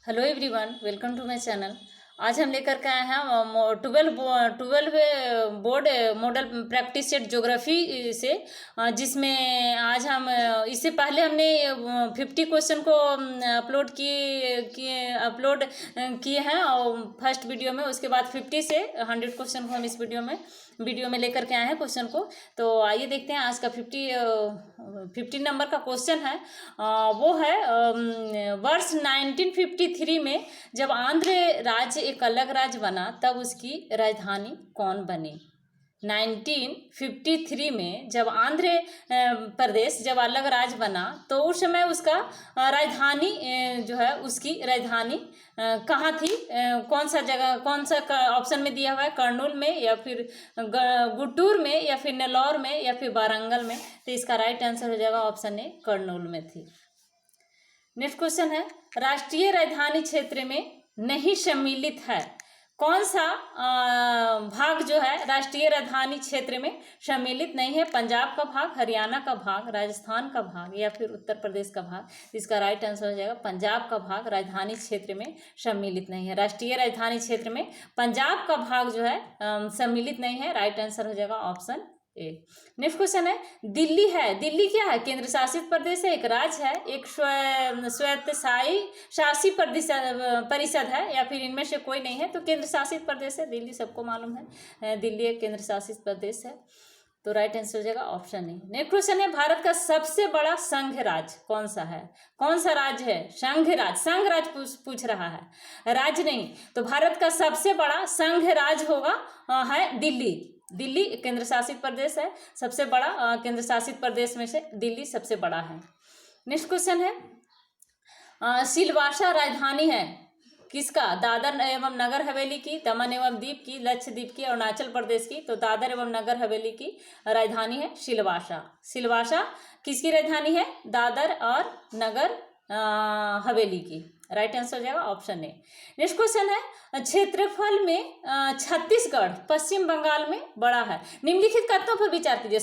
Hello everyone, welcome to my channel. आज हम लेकर के आए हैं 12 board model practice set geography से, जिसमें आज हम इससे पहले हमने 50 क्वेश्चन को अपलोड किए हैं और फर्स्ट वीडियो में। उसके बाद 50 से 100 क्वेश्चन को हम इस वीडियो में लेकर के आए हैं क्वेश्चन को। तो आइए देखते हैं आज का 50 नंबर का क्वेश्चन है। वो है वर्ष 1953 में जब आंध्र राज्य एक अलग राज्य बना तब उसकी राजधानी कौन बनी। 1953 में जब आंध्र प्रदेश जब अलग राज्य बना तो उस समय उसका राजधानी जो है उसकी राजधानी कहाँ थी, कौन सा जगह, कौन सा ऑप्शन में दिया हुआ है, कर्नूल में या फिर गुंटूर में या फिर नेल्लौर में या फिर वारंगल में। तो इसका राइट आंसर हो जाएगा ऑप्शन ए, कर्नूल में थी। नेक्स्ट क्वेश्चन है, राष्ट्रीय राजधानी क्षेत्र में नहीं सम्मिलित है कौन सा भाग जो है राष्ट्रीय राजधानी क्षेत्र में सम्मिलित नहीं है। पंजाब का भाग, हरियाणा का भाग, राजस्थान का भाग या फिर उत्तर प्रदेश का भाग। इसका राइट आंसर हो जाएगा पंजाब का भाग राजधानी क्षेत्र में सम्मिलित नहीं है। राष्ट्रीय राजधानी क्षेत्र में पंजाब का भाग जो है सम्मिलित नहीं है। राइट आंसर हो जाएगा ऑप्शन ए। नेक्स्ट क्वेश्चन है, दिल्ली है, दिल्ली क्या है, केंद्र शासित प्रदेश है, एक राज्य है, एक स्वायत्तशासी शासी परिषद है या फिर इनमें से कोई नहीं है। तो केंद्र शासित प्रदेश है दिल्ली, सबको मालूम है दिल्ली एक केंद्र शासित प्रदेश है। तो राइट आंसर हो जाएगा ऑप्शन ए। नेक्स्ट क्वेश्चन है, भारत का सबसे बड़ा संघ राज्य कौन सा है, कौन सा राज्य है, संघ राज्य पूछ रहा है, राज्य नहीं। तो भारत का सबसे बड़ा संघ राज्य होगा है दिल्ली। दिल्ली केंद्र शासित प्रदेश है, सबसे बड़ा केंद्र शासित प्रदेश में से दिल्ली सबसे बड़ा है। नेक्स्ट क्वेश्चन है, सिलवासा राजधानी है किसका, दादर एवं नगर हवेली की, दमन एवं दीव की, लक्षद्वीप की, अरुणाचल प्रदेश की। तो दादर एवं नगर हवेली की राजधानी है सिलवासा। सिलवासा किसकी राजधानी है, दादर और नगर हवेली की। राइट आंसर हो जाएगा ऑप्शन ए। नेक्स्ट क्वेश्चन है, क्षेत्रफल में छत्तीसगढ़ पश्चिम बंगाल में बड़ा है, निम्नलिखित कथनों पर विचार कीजिए।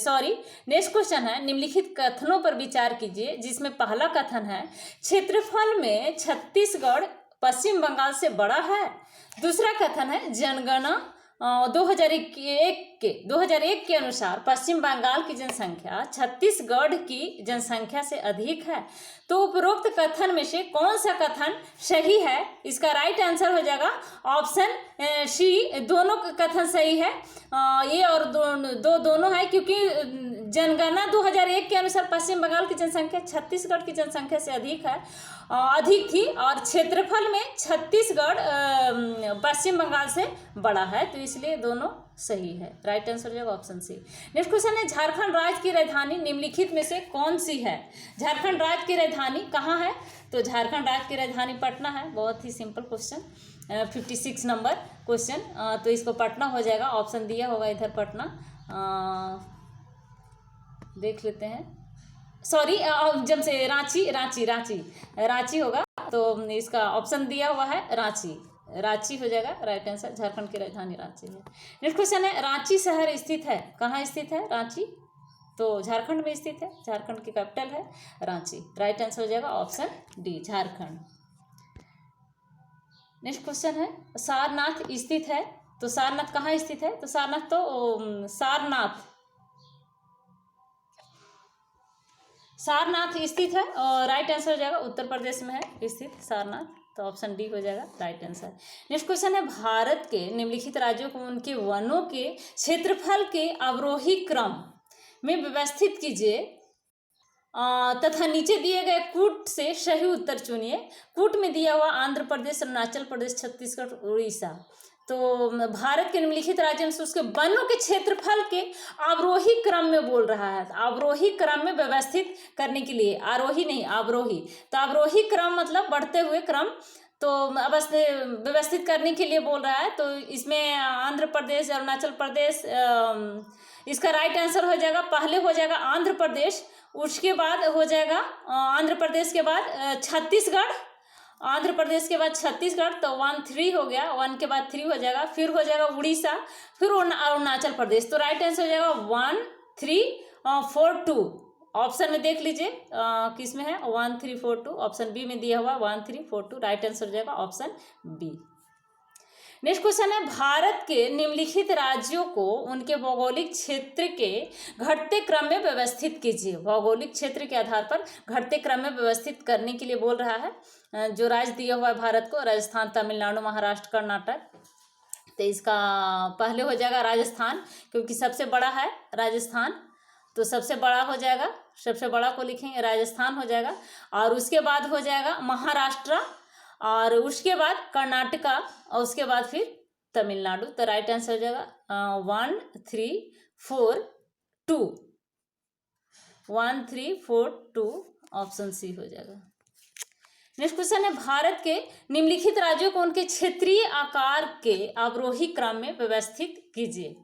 नेक्स्ट क्वेश्चन है, निम्नलिखित कथनों पर विचार कीजिए, जिसमें पहला कथन है क्षेत्रफल में छत्तीसगढ़ पश्चिम बंगाल से बड़ा है। दूसरा कथन है जनगणना 2001 के अनुसार पश्चिम बंगाल की जनसंख्या छत्तीसगढ़ की जनसंख्या से अधिक है। तो उपरोक्त कथन में से कौन सा कथन सही है। इसका राइट आंसर हो जाएगा ऑप्शन सी, दोनों कथन सही है। ये और दोनों है, क्योंकि जनगणना 2001 के अनुसार पश्चिम बंगाल की जनसंख्या छत्तीसगढ़ की जनसंख्या से अधिक थी और क्षेत्रफल में छत्तीसगढ़ पश्चिम बंगाल से बड़ा है, तो इसलिए दोनों सही है। राइट आंसर हो जाएगा ऑप्शन सी। नेक्स्ट क्वेश्चन है, झारखंड राज्य की राजधानी निम्नलिखित में से कौन सी है। झारखंड राज्य की राजधानी कहाँ है, तो झारखंड राज्य की राजधानी पटना है। बहुत ही सिंपल क्वेश्चन, 56 नंबर क्वेश्चन। तो इसको पटना हो जाएगा, ऑप्शन दिया होगा इधर पटना, देख लेते हैं। सॉरी, जब से रांची होगा, तो इसका ऑप्शन दिया हुआ है रांची हो जाएगा राइट आंसर। झारखंड की राजधानी रांची है। नेक्स्ट क्वेश्चन है, रांची शहर स्थित है, कहाँ स्थित है रांची, तो झारखंड में स्थित है, झारखंड की कैपिटल है रांची। राइट आंसर हो जाएगा option D, Jharkhand. Next question है, सारनाथ स्थित है, तो सारनाथ कहाँ स्थित है, तो सारनाथ स्थित है और राइट आंसर हो जाएगा उत्तर प्रदेश में है स्थित सारनाथ, तो ऑप्शन डी हो जाएगा राइट आंसर। नेक्स्ट क्वेश्चन है, भारत के निम्नलिखित राज्यों को उनके वनों के क्षेत्रफल के अवरोही क्रम में व्यवस्थित कीजिए तथा नीचे दिए गए कूट से सही उत्तर चुनिए। कूट में दिया हुआ आंध्र प्रदेश, अरुणाचल प्रदेश, छत्तीसगढ़, उड़ीसा। तो भारत के निम्नलिखित राज्यों से उसके वनों के क्षेत्रफल के अवरोही क्रम में बोल रहा है, अवरोही क्रम में व्यवस्थित करने के लिए, आरोही नहीं अवरोही। तो अवरोही क्रम मतलब बढ़ते हुए क्रम, तो व्यवस्थित करने के लिए बोल रहा है। तो इसमें आंध्र प्रदेश, अरुणाचल प्रदेश, इसका राइट आंसर हो जाएगा, पहले हो जाएगा आंध्र प्रदेश, उसके बाद हो जाएगा आंध्र प्रदेश के बाद छत्तीसगढ़, आंध्र प्रदेश के बाद छत्तीसगढ़, तो 1 3 हो गया, 1 के बाद 3 हो जाएगा, फिर हो जाएगा उड़ीसा, फिर अरुणाचल प्रदेश। तो राइट आंसर हो जाएगा 1 3 4 2, ऑप्शन में देख लीजिए किस में है 1342, ऑप्शन बी में दिया हुआ 1342, राइट आंसर हो जाएगा ऑप्शन बी। नेक्स्ट क्वेश्चन है, भारत के निम्नलिखित राज्यों को उनके भौगोलिक क्षेत्र के घटते क्रम में व्यवस्थित कीजिए। भौगोलिक क्षेत्र के आधार पर घटते क्रम में व्यवस्थित करने के लिए बोल रहा है। जो राज्य दिया हुआ है भारत को, राजस्थान, तमिलनाडु, महाराष्ट्र, कर्नाटक। तो इसका पहले हो जाएगा राजस्थान, क्योंकि सबसे बड़ा है राजस्थान, तो सबसे बड़ा हो जाएगा, सबसे बड़ा को लिखेंगे राजस्थान हो जाएगा। और उसके बाद हो जाएगा महाराष्ट्र, और उसके बाद कर्नाटका, और उसके बाद फिर तमिलनाडु। तो राइट आंसर हो जाएगा 1342, 1342, ऑप्शन सी हो जाएगा। नेक्स्ट क्वेश्चन है, भारत के निम्नलिखित राज्यों को उनके क्षेत्रीय आकार के अवरोही क्रम में व्यवस्थित कीजिए।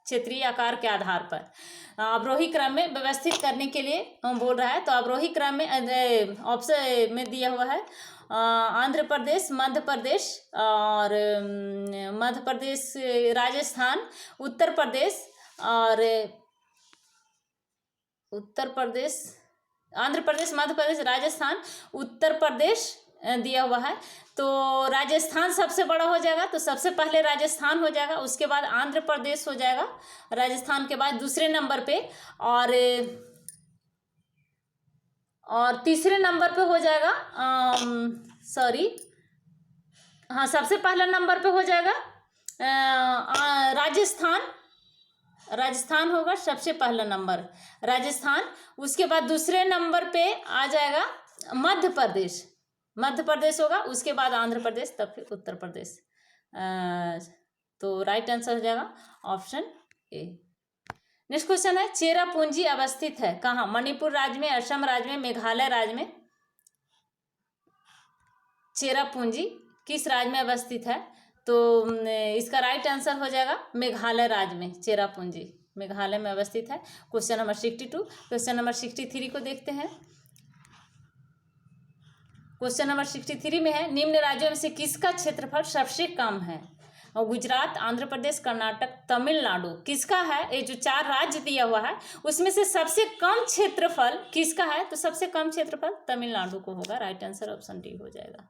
क्षेत्रीय आकार के आधार पर अवरोही क्रम में व्यवस्थित करने के लिए हम बोल रहा है। तो अवरोही क्रम में ऑप्शन में दिया हुआ है आंध्र प्रदेश, मध्य प्रदेश, और मध्य प्रदेश, राजस्थान, उत्तर प्रदेश, और उत्तर प्रदेश, आंध्र प्रदेश, मध्य प्रदेश, राजस्थान, उत्तर प्रदेश दिया हुआ है। तो राजस्थान सबसे बड़ा हो जाएगा, तो सबसे पहले राजस्थान हो जाएगा, उसके बाद आंध्र प्रदेश हो जाएगा, राजस्थान के बाद दूसरे नंबर पे, और तीसरे नंबर पे हो जाएगा सबसे पहला नंबर पे हो जाएगा राजस्थान। राजस्थान होगा सबसे पहला नंबर राजस्थान। उसके बाद दूसरे नंबर पे आ जाएगा मध्य प्रदेश, मध्य प्रदेश होगा, उसके बाद आंध्र प्रदेश, तब फिर उत्तर प्रदेश। तो राइट आंसर हो जाएगा ऑप्शन ए। नेक्स्ट क्वेश्चन है, चेरापूंजी अवस्थित है कहाँ? मणिपुर राज्य में, असम राज्य में, मेघालय राज्य में। चेरापूंजी किस राज्य में अवस्थित है? तो इसका राइट आंसर हो जाएगा मेघालय राज्य में। चेरापूंजी मेघालय में अवस्थित है। Question number 62। क्वेश्चन नंबर 63 को देखते हैं। क्वेश्चन नंबर 63 में है, निम्न राज्यों में से किसका क्षेत्रफल सबसे कम है? और गुजरात, आंध्र प्रदेश, कर्नाटक, तमिलनाडु, किसका है? ये जो 4 राज्य दिया हुआ है उसमें से सबसे कम क्षेत्रफल किसका है? तो सबसे कम क्षेत्रफल तमिलनाडु को होगा। राइट आंसर ऑप्शन डी हो जाएगा।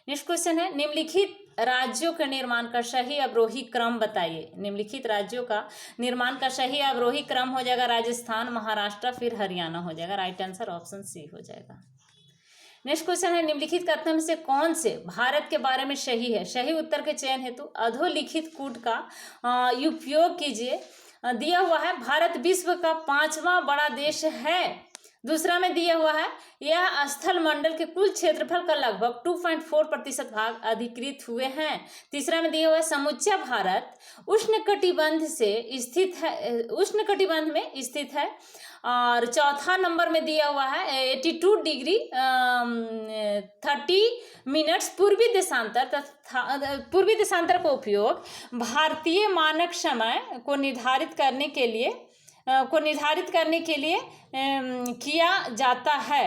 नेक्स्ट क्वेश्चन है, निम्नलिखित राज्यों के निर्माण का सही अवरोही क्रम बताइए। निम्नलिखित राज्यों का निर्माण का सही अवरोही क्रम हो जाएगा राजस्थान, महाराष्ट्र, फिर हरियाणा हो जाएगा। राइट आंसर ऑप्शन सी हो जाएगा। नेक्स्ट क्वेश्चन है, निम्नलिखित कथन में से कौन से भारत के बारे में सही है? सही उत्तर के चयन हेतु अधोलिखित कूट का उपयोग कीजिए। दिया हुआ है, भारत विश्व का 5वां बड़ा देश है। दूसरा में दिया हुआ है, यह स्थल मंडल के कुल क्षेत्रफल का लगभग 2.4% भाग अधिकृत हुए हैं। तीसरा में दिया हुआ है, समूचा भारत उष्णकटिबंध से स्थित है, उष्णकटिबंध में स्थित है। और चौथा नंबर में दिया हुआ है 82 डिग्री 30 मिनट्स पूर्वी देशांतर तथा पूर्वी देशांतर का उपयोग भारतीय मानक समय को निर्धारित करने के लिए किया जाता है।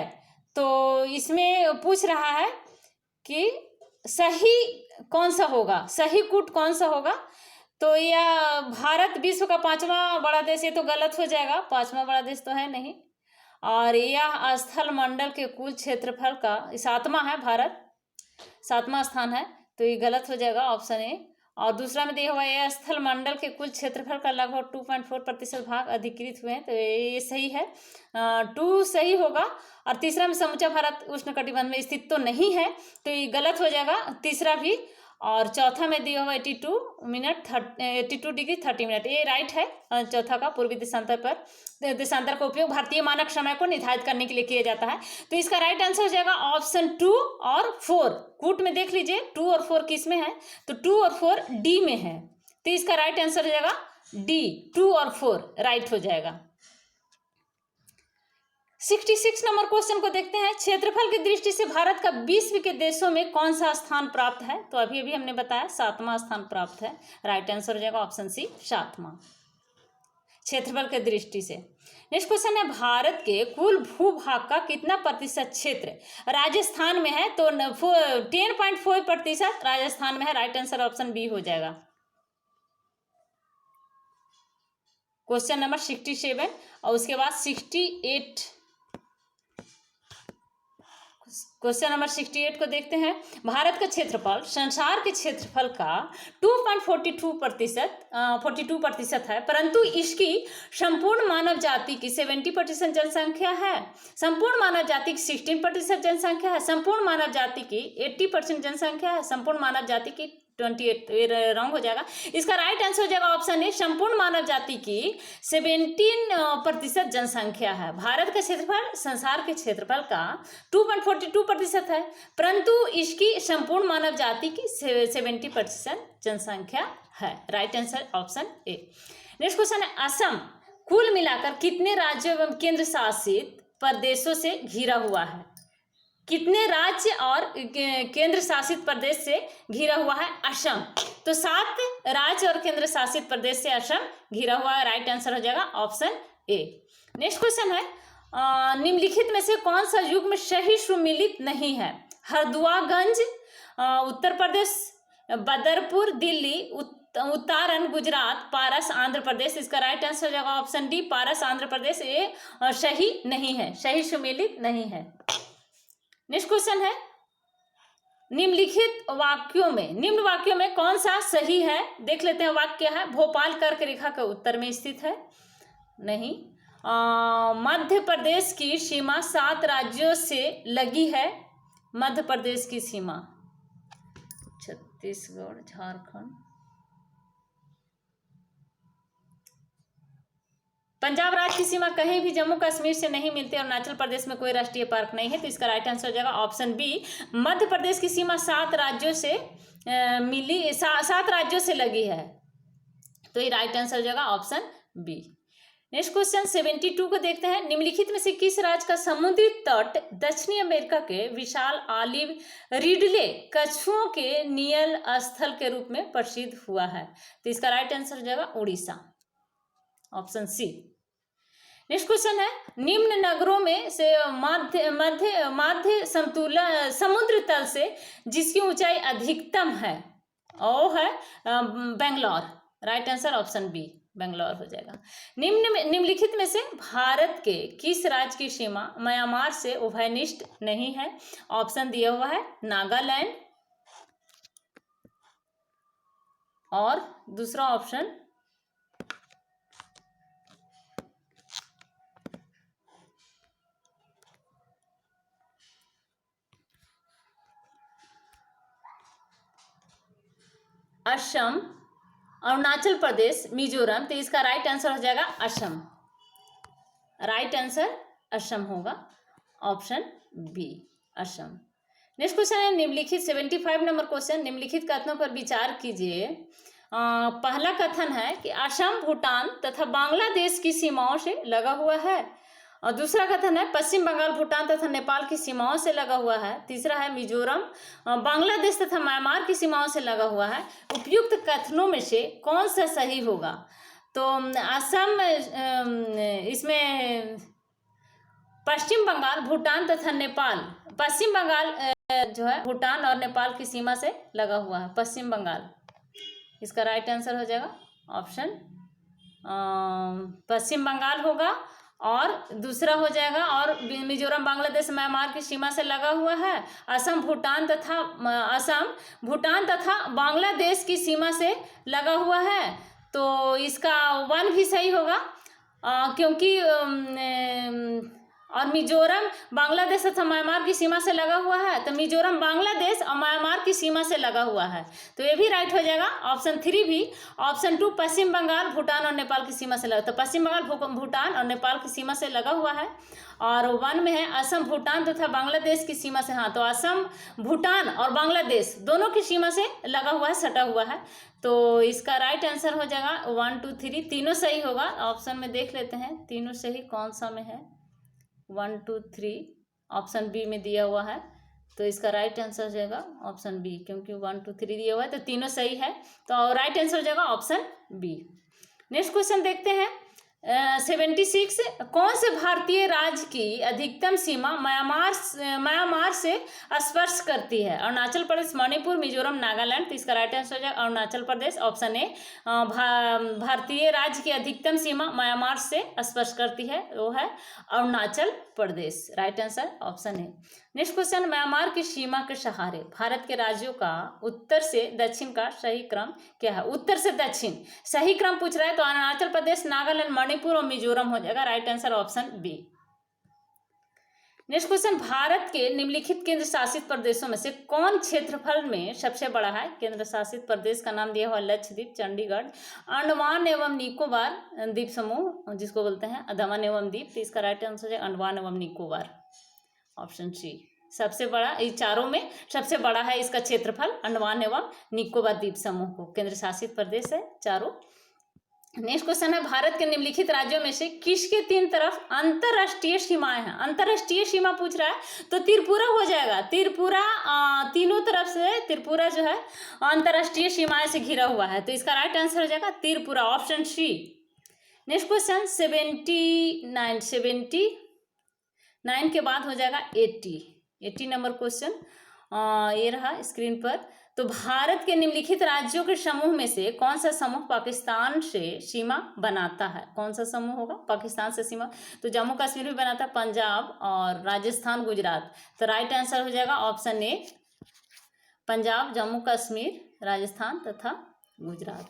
तो इसमें पूछ रहा है कि सही कौन सा होगा, सही कूट कौन सा होगा? तो यह भारत विश्व का 5वां बड़ा देश, ये तो गलत हो जाएगा, 5वां बड़ा देश तो है नहीं। और यह स्थल मंडल के कुल क्षेत्रफल का 7वां है, भारत 7वां स्थान है, तो ये गलत हो जाएगा ऑप्शन ए। और दूसरा में दिया हुआ है, यह स्थल मंडल के कुल क्षेत्रफल का लगभग 2.4% भाग अधिकृत हुए हैं, तो ये सही है, 2 सही होगा। और तीसरा में समूचा भारत उष्णकटिबंध में स्थित तो नहीं है, तो ये गलत हो जाएगा तीसरा भी। और चौथा में दिया हुआ 82 डिग्री 30 मिनट, ये राइट है। चौथा का पूर्वी देशांतर का उपयोग भारतीय मानक समय को निर्धारित करने के लिए किया जाता है। तो इसका राइट आंसर हो जाएगा ऑप्शन 2 और 4। कूट में देख लीजिए 2 और 4 किस में है? तो 2 और 4 डी में है, तो इसका राइट आंसर हो जाएगा डी, 2 और 4 राइट हो जाएगा। 66 नंबर क्वेश्चन को देखते हैं, क्षेत्रफल की दृष्टि से भारत का विश्व के देशों में कौन सा स्थान प्राप्त है? तो अभी हमने बताया 7वां स्थान प्राप्त है। राइट आंसर हो जाएगा ऑप्शन सी, 7वां, क्षेत्रफल के दृष्टि से। नेक्स्ट क्वेश्चन है, भारत के कुल भूभाग का कितना प्रतिशत क्षेत्र राजस्थान में है? तो 10.4% राजस्थान में है। राइट आंसर ऑप्शन बी हो जाएगा। क्वेश्चन नंबर 67 और उसके बाद 68 क्वेश्चन नंबर 68 को देखते हैं। भारत का क्षेत्रफल संसार के क्षेत्रफल का 42% है, परंतु इसकी संपूर्ण मानव जाति की 70% जनसंख्या है, संपूर्ण मानव जाति की 16% जनसंख्या है, संपूर्ण मानव जाति की 80% जनसंख्या है, संपूर्ण मानव जाति की 28, रॉन्ग हो जाएगा। इसका राइट आंसर हो जाएगा ऑप्शन ए, संपूर्ण मानव जाति की 17% जनसंख्या है। भारत का क्षेत्रफल संसार के क्षेत्रफल का 2.42% है, परंतु इसकी संपूर्ण मानव जाति की 70% जनसंख्या है। Right answer option A. Next question है, असम कुल मिलाकर कितने राज्यों एवं केंद्र शासित प्रदेशों से घिरा हुआ है? कितने राज्य और केंद्र शासित प्रदेश से घिरा हुआ है असम? तो 7 राज्य और केंद्र शासित प्रदेश से असम घिरा हुआ है। राइट आंसर हो जाएगा ऑप्शन ए। नेक्स्ट क्वेश्चन है, निम्नलिखित में से कौन सा युग्म सही सुमिलित नहीं है? हरदुआगंज उत्तर प्रदेश, बदरपुर दिल्ली, उत्तारण गुजरात, पारस आंध्र प्रदेश। इसका राइट आंसर हो जाएगा ऑप्शन डी, पारस आंध्र प्रदेश। ये सही नहीं है, सही सुमिलित नहीं है। नेक्स्ट क्वेश्चन है, निम्न वाक्यों में कौन सा सही है? देख लेते हैं। वाक्य है, भोपाल कर्क रेखा के उत्तर में स्थित है, नहीं। मध्य प्रदेश की सीमा 7 राज्यों से लगी है, मध्य प्रदेश की सीमा छत्तीसगढ़, झारखंड, पंजाब राज्य की सीमा कहीं भी जम्मू कश्मीर से नहीं मिलती, अरुणाचल प्रदेश में कोई राष्ट्रीय पार्क नहीं है। तो इसका राइट आंसर हो जाएगा ऑप्शन बी, मध्य प्रदेश की सीमा 7 राज्यों से मिली, 7 राज्यों से लगी है। तो ये राइट आंसर हो जाएगा ऑप्शन बी। नेक्स्ट क्वेश्चन 72 को देखते हैं। निम्नलिखित में से किस राज्य का समुद्री तट दक्षिणी अमेरिका के विशाल ऑलिव रिडले कछुओं के नियल स्थल के रूप में प्रसिद्ध हुआ है? तो इसका राइट आंसर हो जाएगा Orissa, option C. Next question है, निम्न नगरों में से माध्य समुद्र तल से जिसकी ऊंचाई अधिकतम है वो है Bangalore. Right answer option B, Bangalore हो जाएगा। निम्नलिखित में से भारत के किस राज्य की सीमा म्यांमार से उभयनिष्ठ नहीं है? ऑप्शन दिया हुआ है नागालैंड, और दूसरा ऑप्शन असम, अरुणाचल प्रदेश, मिजोरम। तो इसका राइट आंसर हो जाएगा असम। राइट आंसर असम होगा, option B, Assam. Next question है, निम्नलिखित 75 नंबर क्वेश्चन, निम्नलिखित कथनों पर विचार कीजिए। पहला कथन है कि असम भूटान तथा बांग्लादेश की सीमाओं से लगा हुआ है, और दूसरा कथन है पश्चिम बंगाल भूटान तथा नेपाल की सीमाओं से लगा हुआ है। तीसरा है मिजोरम बांग्लादेश तथा म्यांमार की सीमाओं से लगा हुआ है। उपयुक्त कथनों में से कौन सा सही होगा? तो असम, इसमें पश्चिम बंगाल भूटान तथा नेपाल, पश्चिम बंगाल जो है भूटान और नेपाल की सीमा से लगा हुआ है, पश्चिम बंगाल। इसका राइट आंसर हो जाएगा ऑप्शन पश्चिम बंगाल होगा, और दूसरा हो जाएगा, और मिजोरम बांग्लादेश म्यांमार की सीमा से लगा हुआ है। असम भूटान तथा बांग्लादेश की सीमा से लगा हुआ है। तो इसका 1 भी सही होगा, क्योंकि और मिजोरम बांग्लादेश तथा म्यांमार की सीमा से लगा हुआ है, तो मिजोरम बांग्लादेश और म्यांमार की सीमा से लगा हुआ है। तो ये भी राइट हो जाएगा, ऑप्शन 3 भी। ऑप्शन 2 पश्चिम बंगाल भूटान और नेपाल की सीमा से लगा, तो पश्चिम बंगाल भूटान और नेपाल की सीमा से लगा हुआ है। और 1 में है असम भूटान तथा बांग्लादेश की सीमा से। हाँ, तो असम भूटान और बांग्लादेश दोनों की सीमा से लगा हुआ है, सटा हुआ है। तो इसका राइट आंसर हो जाएगा 1, 2, 3 तीनों सही होगा। ऑप्शन में देख लेते हैं तीनों सही कौन सा में है। 1, 2, 3 ऑप्शन बी में दिया हुआ है, तो इसका राइट आंसर हो जाएगा ऑप्शन बी, क्योंकि 1, 2, 3 दिया हुआ है, तो तीनों सही है। तो राइट आंसर हो जाएगा ऑप्शन बी। नेक्स्ट क्वेश्चन देखते हैं 76, कौन से भारतीय राज्य की अधिकतम सीमा म्यांमार से स्पर्श करती है? अरुणाचल प्रदेश, मणिपुर, मिजोरम, नागालैंड। तो इसका राइट आंसर हो जाएगा अरुणाचल प्रदेश, ऑप्शन ए। भारतीय राज्य की अधिकतम सीमा म्यांमार से स्पर्श करती है, वो है Arunachal Pradesh, right answer option है। नेक्स्ट क्वेश्चन, म्यांमार की सीमा के सहारे भारत के राज्यों का उत्तर से दक्षिण का सही क्रम क्या है? उत्तर से दक्षिण सही क्रम पूछ रहा है तो अरुणाचल प्रदेश, नागालैंड, मणिपुर और मिजोरम हो जाएगा, right answer option B. Next question, Bharat के निम्नलिखित केंद्र शासित प्रदेशों में से कौन क्षेत्रफल में सबसे बड़ा है? केंद्र शासित प्रदेश का नाम दिया हुआ लक्षद्वीप, चंडीगढ़, अंडमान एवं निकोबार द्वीप समूह जिसको बोलते हैं अंडमान एवं द्वीप, तो इसका राइट आंसर है अंडमान एवं निकोबार, ऑप्शन सी। सबसे बड़ा, ये चारों में सबसे बड़ा है इसका क्षेत्रफल, अंडमान एवं निकोबार द्वीप समूह को केंद्र शासित प्रदेश है चारों। नेक्स्ट क्वेश्चन है, भारत के निम्नलिखित राज्यों में से किसके तीन तरफ अंतरराष्ट्रीय सीमाएं हैं? अंतरराष्ट्रीय सीमा पूछ रहा है तो त्रिपुरा हो जाएगा। त्रिपुरा तीनों तरफ से त्रिपुरा जो है अंतरराष्ट्रीय सीमाएं से घिरा हुआ है, तो इसका राइट आंसर हो जाएगा Tripura, option C. Next question 79 के बाद हो जाएगा 80 नंबर क्वेश्चन, ये रहा स्क्रीन पर। तो भारत के निम्नलिखित राज्यों के समूह में से कौन सा समूह पाकिस्तान से सीमा बनाता है? कौन सा समूह होगा पाकिस्तान से सीमा? तो जम्मू कश्मीर भी बनाता है, पंजाब और राजस्थान, गुजरात, तो राइट आंसर हो जाएगा ऑप्शन ए, पंजाब, जम्मू कश्मीर, राजस्थान तथा गुजरात।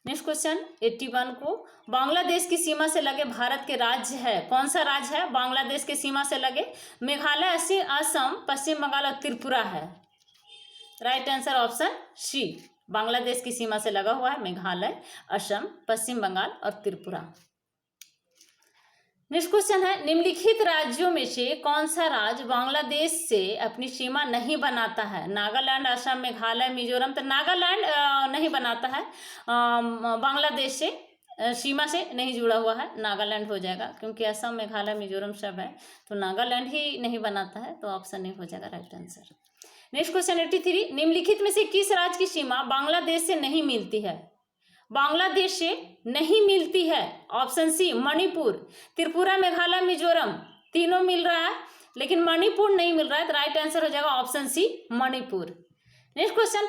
नेक्स्ट क्वेश्चन 81 को, बांग्लादेश की सीमा से लगे भारत के राज्य है, कौन सा राज्य है बांग्लादेश की सीमा से लगे? मेघालय, असम, पश्चिम बंगाल और त्रिपुरा है, right answer option C. Bangladesh की सीमा से लगा हुआ है मेघालय, असम, पश्चिम बंगाल और त्रिपुरा। नेक्स्ट क्वेश्चन है, निम्नलिखित राज्यों में से कौन सा राज्य बांग्लादेश से अपनी सीमा नहीं बनाता है? नागालैंड, असम, मेघालय, मिजोरम, तो नागालैंड नहीं बनाता है, बांग्लादेश से सीमा से नहीं जुड़ा हुआ है, नागालैंड हो जाएगा, क्योंकि असम, मेघालय, मिजोरम सब है, तो नागालैंड ही नहीं बनाता है, तो ऑप्शन ए हो जाएगा राइट आंसर। नेक्स्ट क्वेश्चन 83, निम्नलिखित में से किस राज्य की सीमा बांग्लादेश से नहीं मिलती है? बांग्लादेश से नहीं मिलती है, ऑप्शन सी मणिपुर। त्रिपुरा, मेघालय, मिजोरम तीनों मिल रहा है, लेकिन मणिपुर नहीं मिल रहा है, तो राइट आंसर हो जाएगा option C Manipur. Next question,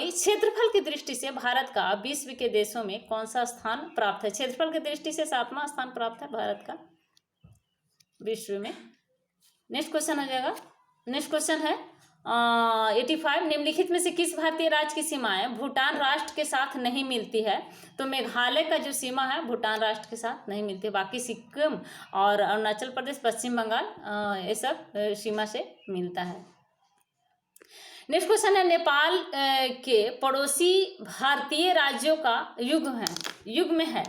क्षेत्रफल की दृष्टि से भारत का विश्व के देशों में कौन सा स्थान प्राप्त है? क्षेत्रफल की दृष्टि से 7वां स्थान प्राप्त है भारत का विश्व में। नेक्स्ट क्वेश्चन हो जाएगा, नेक्स्ट क्वेश्चन है 85, निम्नलिखित में से किस भारतीय राज्य की सीमाएं भूटान राष्ट्र के साथ नहीं मिलती है? तो मेघालय का जो सीमा है भूटान राष्ट्र के साथ नहीं मिलती, बाकी सिक्किम और अरुणाचल प्रदेश, पश्चिम बंगाल ये सब सीमा से मिलता है। नेक्स्ट क्वेश्चन है, नेपाल के पड़ोसी भारतीय राज्यों का युग्म है।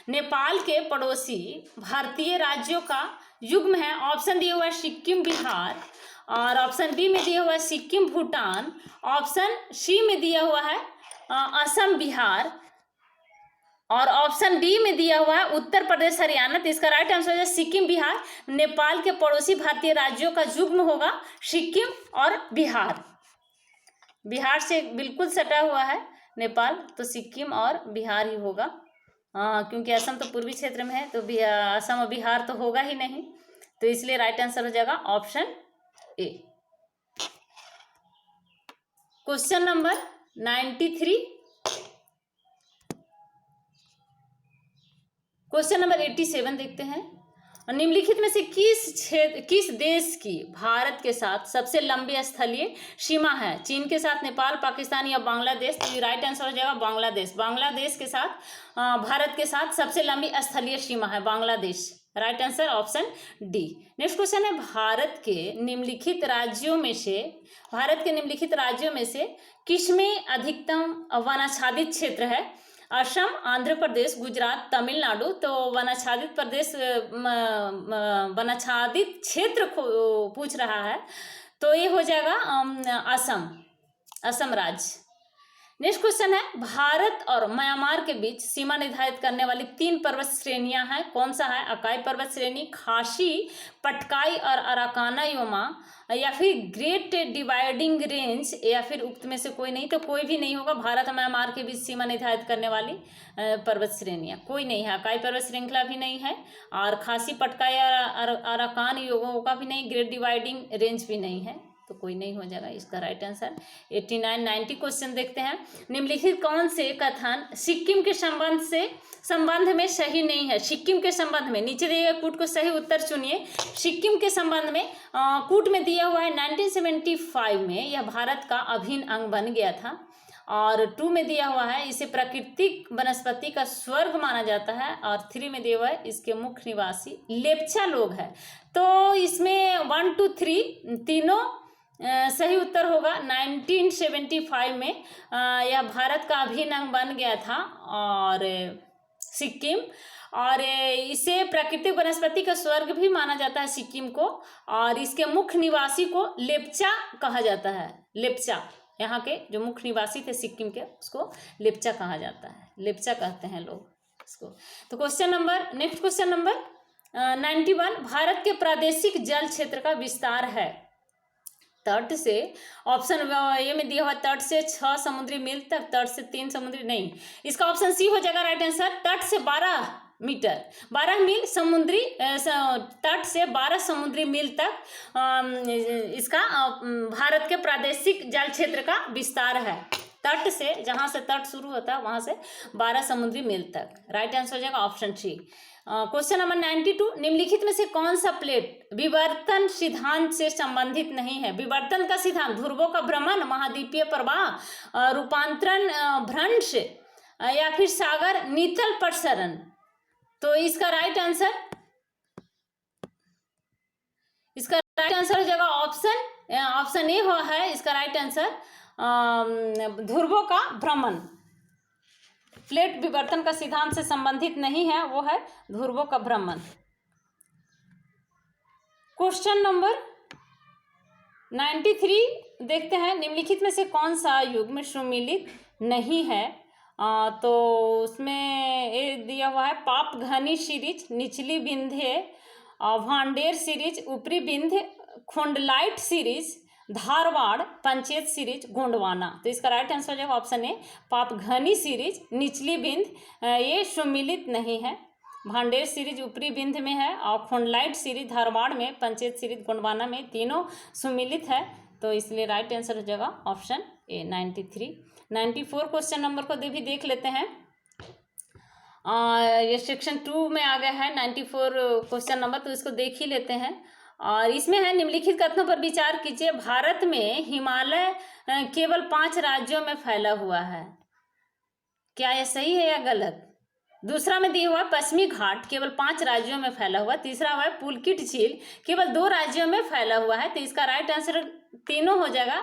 नेपाल के पड़ोसी भारतीय राज्यों का युग्म है, ऑप्शन दिया हुआ है सिक्किम, बिहार, और ऑप्शन बी में दिया हुआ है सिक्किम, भूटान, ऑप्शन सी में दिया हुआ है असम, बिहार, और ऑप्शन डी में दिया हुआ है उत्तर प्रदेश, हरियाणा, तो इसका राइट आंसर है सिक्किम, बिहार। नेपाल के पड़ोसी भारतीय राज्यों का युग्म होगा सिक्किम और बिहार। बिहार से बिल्कुल सटा हुआ है नेपाल, तो सिक्किम और बिहार ही होगा, क्योंकि असम तो पूर्वी क्षेत्र में है, तो असम और बिहार तो होगा ही नहीं, तो इसलिए राइट आंसर हो जाएगा option A. Question number 93, question number 87 देखते हैं। निम्नलिखित में से किस देश की भारत के साथ सबसे लंबी स्थलीय सीमा है? चीन के साथ, नेपाल, पाकिस्तान या बांग्लादेश? तो राइट आंसर हो जाएगा बांग्लादेश। बांग्लादेश के साथ भारत के साथ सबसे लंबी स्थलीय सीमा है Bangladesh, right answer option D. Next question है, भारत के निम्नलिखित राज्यों में से किसमें अधिकतम वनाच्छादित क्षेत्र है? असम, आंध्र प्रदेश, गुजरात, तमिलनाडु, तो वनाच्छादित क्षेत्र पूछ रहा है, तो ये हो जाएगा असम राज्य। नेक्स्ट क्वेश्चन है, भारत और म्यांमार के बीच सीमा निर्धारित करने वाली 3 पर्वत श्रेणियां हैं, कौन सा है? अकाई पर्वत श्रेणी, खासी, पटकाई और अराकाना योमा, या फिर ग्रेट डिवाइडिंग रेंज, या फिर उक्त में से कोई नहीं, तो कोई भी नहीं होगा। भारत और म्यांमार के बीच सीमा निर्धारित करने वाली पर्वत श्रेणियां कोई नहीं है, अकाई पर्वत श्रृंखला भी नहीं है, और खासी, पटकाई और अराकान योमा का भी नहीं, ग्रेट डिवाइडिंग रेंज भी नहीं है, तो कोई नहीं हो जाएगा इसका राइट आंसर। 89 90 क्वेश्चन देखते हैं। निम्नलिखित कौन से कथन सिक्किम के संबंध में सही नहीं है? सिक्किम के संबंध में नीचे दिए गए कूट को सही उत्तर चुनिए। सिक्किम के संबंध में कूट में दिया हुआ है 1975 में यह भारत का अभिन्न अंग बन गया था। और 2 में दिया हुआ है इसे प्राकृतिक वनस्पति का स्वर्ग माना जाता है। और 3 में दिया हुआ है इसके मुख्य निवासी लेप्चा लोग हैं। तो इसमें 1 2 3 तीनों सही उत्तर होगा। 1975 में यह भारत का अभिन्न अंग बन गया था और सिक्किम, और इसे प्राकृतिक वनस्पति का स्वर्ग भी माना जाता है सिक्किम को। और इसके मुख्य निवासी को लेप्चा कहा जाता है। लेप्चा, यहाँ के जो मुख्य निवासी थे सिक्किम के, उसको लेप्चा कहा जाता है, लेप्चा कहते हैं लोग इसको। तो नेक्स्ट क्वेश्चन नंबर 91, भारत के प्रादेशिक जल क्षेत्र का विस्तार है तट से, ऑप्शन ए में दिया हुआ तट से 6 समुद्री मील तक, तट से 3 समुद्री, नहीं, इसका ऑप्शन सी हो जाएगा राइट आंसर। तट से 12 मीटर 12 मील समुद्री, तट से 12 समुद्री मील तक इसका भारत के प्रादेशिक जल क्षेत्र का विस्तार है। तट से, जहां से तट शुरू होता है वहां से 12 समुद्री मील तक। राइट आंसर हो जाएगा ऑप्शन सी। क्वेश्चन नंबर 92, निम्नलिखित में से कौन सा प्लेट विवर्तन सिद्धांत से संबंधित नहीं है? विवर्तन का सिद्धांत, ध्रुवों का भ्रमण, महाद्वीपीय प्रवाह, रूपांतरण, भ्रंश, या फिर सागर नीतल प्रसरण। तो इसका राइट आंसर हो जाएगा ऑप्शन ए है इसका राइट आंसर। ध्रुवों का भ्रमण प्लेट विवर्तन का सिद्धांत से संबंधित नहीं है, वो है ध्रुवों का भ्रमण। क्वेश्चन नंबर 93 देखते हैं। निम्नलिखित में से कौन सा युग्म सुमेलित नहीं है? तो उसमें ये दिया हुआ है पाप घनी सीरीज, निचली विंध्य, भांडेर सीरीज, ऊपरी विंध्य, खोंडलाइट सीरीज, धारवाड़ पंचायत सीरीज, गोंडवाना। तो इसका राइट आंसर हो जाएगा ऑप्शन ए, पाप घनी सीरीज, निचली विंध्य ये सुमेलित नहीं है। भांडेर सीरीज ऊपरी विंध्य में है और खोंडलाइट सीरीज धारवाड़ में, पंचायत सीरीज गोंडवाना में, तीनों सुमेलित है। तो इसलिए राइट आंसर हो जाएगा ऑप्शन ए 93। 94 क्वेश्चन नंबर को भी देख लेते हैं। ये सेक्शन 2 में आ गया है 94 क्वेश्चन नंबर, तो इसको देख ही लेते हैं। और इसमें है निम्नलिखित कथनों पर विचार कीजिए। भारत में हिमालय केवल 5 राज्यों में फैला हुआ है, क्या यह सही है या गलत? दूसरा में दिया हुआ पश्चिमी घाट केवल 5 राज्यों में फैला हुआ। तीसरा हुआ पुलकित झील केवल 2 राज्यों में फैला हुआ है। तो इसका राइट आंसर तीनों हो जाएगा,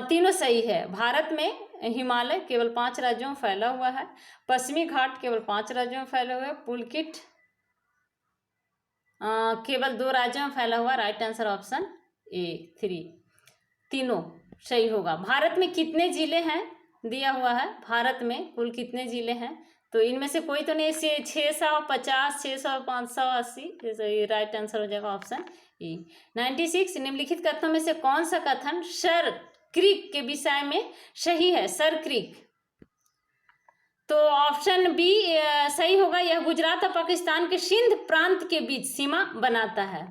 तीनों सही है। भारत में हिमालय केवल 5 राज्यों में फैला हुआ है, पश्चिमी घाट केवल 5 राज्यों में फैला हुआ है, पुलकित केवल 2 राज्यों में फैला हुआ। राइट आंसर ऑप्शन ए 3, तीनों सही होगा। भारत में कितने जिले हैं दिया हुआ है, भारत में कुल कितने जिले हैं? तो इनमें से कोई तो नहीं, 650, 600, 580, राइट आंसर हो जाएगा ऑप्शन ई। 96, निम्नलिखित कथनों में से कौन सा कथन सर क्रीक के विषय में सही है? सर क्रीक, तो ऑप्शन बी सही होगा। यह गुजरात और पाकिस्तान के सिंध प्रांत के बीच सीमा बनाता है।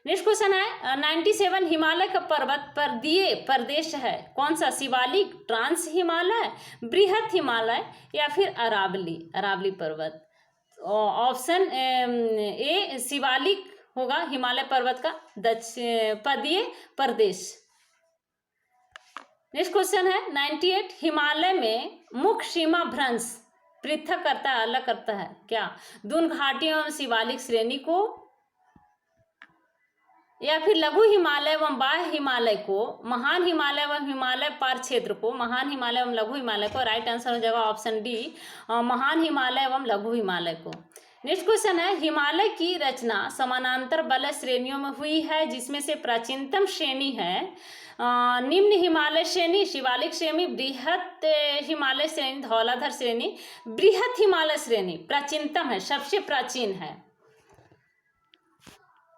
नेक्स्ट क्वेश्चन है 97, हिमालय का पर्वत पर्वतीय प्रदेश है, कौन सा? शिवालिक, ट्रांस हिमालय, बृहत हिमालय या फिर अरावली पर्वत। ऑप्शन ए शिवालिक होगा हिमालय पर्वत का पर्वतीय प्रदेश। नेक्स्ट क्वेश्चन है 98, हिमालय में मुख्य सीमा भ्रंश पृथक करता है, अलग करता है, क्या? दून घाटियों एवं शिवालिक श्रेणी को, या फिर लघु हिमालय एवं बाह्य हिमालय को, महान हिमालय एवं हिमालय पार क्षेत्र को, महान हिमालय एवं लघु हिमालय को। राइट आंसर हो जाएगा ऑप्शन डी, महान हिमालय एवं लघु हिमालय को। नेक्स्ट क्वेश्चन है हिमालय की रचना समानांतर बलय श्रेणियों में हुई है, जिसमें से प्राचीनतम श्रेणी है निम्न हिमालय श्रेणी, शिवालिक श्रेणी, बृहत हिमालय श्रेणी, धौलाधर श्रेणी। बृहत हिमालय श्रेणी प्राचीनतम है, सबसे प्राचीन है।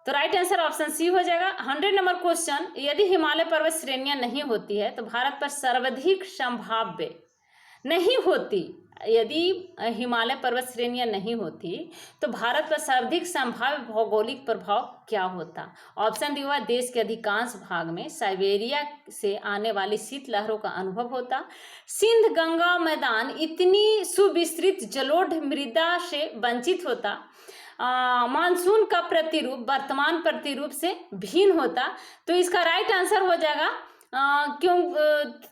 तो राइट आंसर ऑप्शन सी हो जाएगा। 100 नंबर क्वेश्चन, यदि हिमालय पर्वत श्रेणियां नहीं होती है तो भारत पर सर्वाधिक संभाव्य नहीं होती, यदि हिमालय पर्वत श्रेणियां नहीं होती तो भारत पर सर्वाधिक संभाव्य भौगोलिक प्रभाव क्या होता? ऑप्शन दिया हुआ है, देश के अधिकांश भाग में साइबेरिया से आने वाली शीतलहरों का अनुभव होता, सिंध गंगा मैदान इतनी सुविस्तृत जलोढ़ मृदा से वंचित होता, मानसून का प्रतिरूप वर्तमान प्रतिरूप से भिन्न होता। तो इसका राइट आंसर हो जाएगा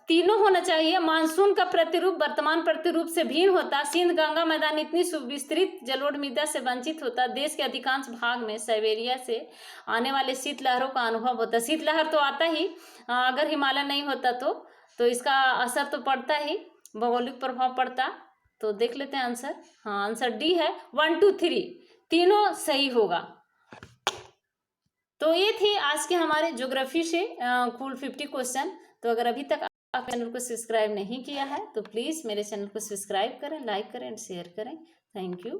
तीनों होना चाहिए। मानसून का प्रतिरूप वर्तमान प्रतिरूप से भिन्न होता, सिंध गंगा मैदान इतनी सुविस्तृत जलोढ़ मृदा से वंचित होता, देश के अधिकांश भाग में साइबेरिया से आने वाले शीतलहरों का अनुभव होता। शीतलहर तो आता ही अगर हिमालय नहीं होता तो इसका असर तो पड़ता ही, भौगोलिक प्रभाव पड़ता। तो देख लेते हैं आंसर। हाँ, आंसर डी है, 1 2 3 तीनों सही होगा। तो ये थे आज के हमारे ज्योग्राफी से कुल 50 क्वेश्चन। तो अगर अभी तक आप चैनल को सब्सक्राइब नहीं किया है तो प्लीज़ मेरे चैनल को सब्सक्राइब करें, लाइक करें एंड शेयर करें। Thank you.